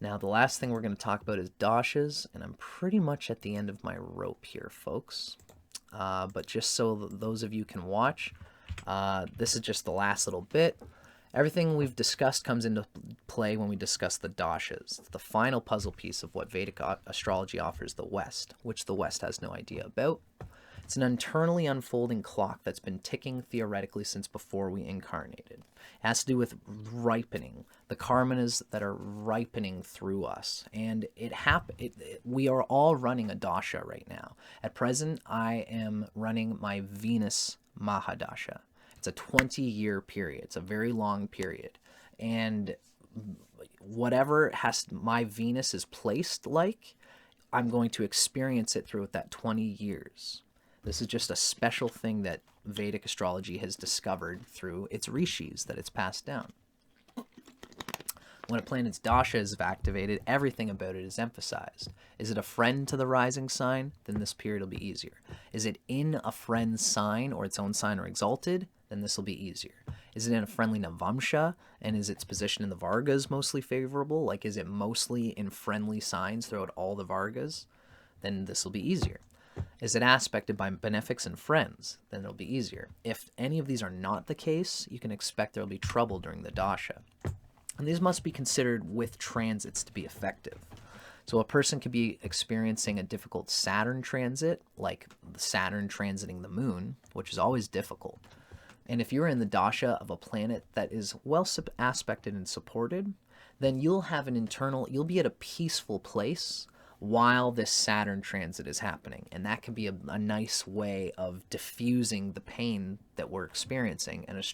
Now, the last thing we're going to talk about is dashas, and I'm pretty much at the end of my rope here, folks. But just so those of you can watch, this is just the last little bit. Everything we've discussed comes into play when we discuss the dashas, the final puzzle piece of what Vedic astrology offers the West, which the West has no idea about. It's an internally unfolding clock that's been ticking theoretically since before we incarnated. It has to do with ripening, the karmas that are ripening through us. And we are all running a dasha right now. At present, I am running my Venus Mahadasha. It's a 20-year period. It's a very long period. And whatever my Venus is placed like, I'm going to experience it throughout that 20 years. This is just a special thing that Vedic astrology has discovered through its rishis that it's passed down. When a planet's dasha is activated, everything about it is emphasized. Is it a friend to the rising sign? Then this period will be easier. Is it in a friend's sign or its own sign or exalted? Then this will be easier. Is it in a friendly navamsha? And is its position in the Vargas mostly favorable? Like, is it mostly in friendly signs throughout all the Vargas? Then this will be easier. Is it aspected by benefics and friends? Then it'll be easier. If any of these are not the case, you can expect there will be trouble during the dasha. And these must be considered with transits to be effective. So a person could be experiencing a difficult Saturn transit, like Saturn transiting the moon, which is always difficult. And if you're in the dasha of a planet that is well aspected and supported, then you'll be at a peaceful place while this Saturn transit is happening. And that can be a nice way of diffusing the pain that we're experiencing. And as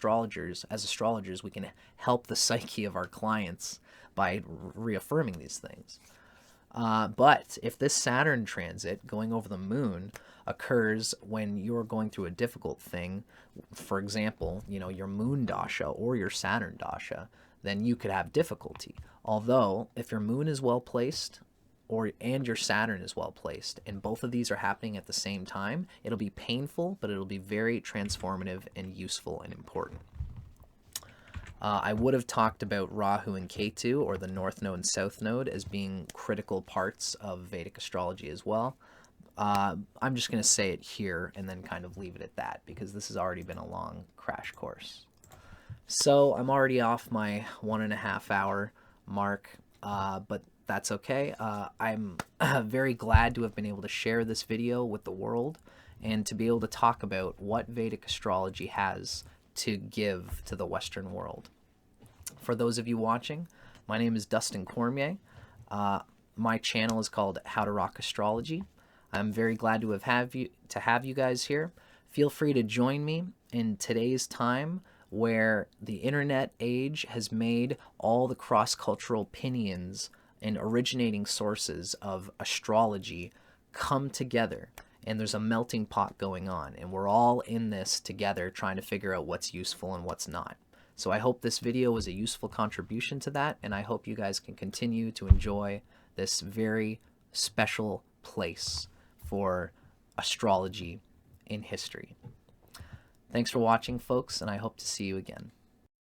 astrologers, we can help the psyche of our clients by reaffirming these things. But if this Saturn transit going over the moon occurs when you're going through a difficult thing, for example, your moon dasha or your Saturn dasha, then you could have difficulty. Although, if your moon is well placed, and your Saturn is well placed, and both of these are happening at the same time, it'll be painful, but it'll be very transformative and useful and important. I would have talked about Rahu and Ketu, or the North Node and South Node, as being critical parts of Vedic astrology as well. I'm just going to say it here and then kind of leave it at that, because this has already been a long crash course. So I'm already off my 1.5 hour mark, but that's okay. I'm very glad to have been able to share this video with the world and to be able to talk about what Vedic astrology has to give to the Western world. For those of you watching, my name is Dustin Cormier. My channel is called How to Rock Astrology. I'm very glad to have you guys here. Feel free to join me in today's time where the internet age has made all the cross-cultural opinions and originating sources of astrology come together, and there's a melting pot going on, and we're all in this together trying to figure out what's useful and what's not. So I hope this video was a useful contribution to that, and I hope you guys can continue to enjoy this very special place for astrology in history. Thanks for watching, folks, and I hope to see you again.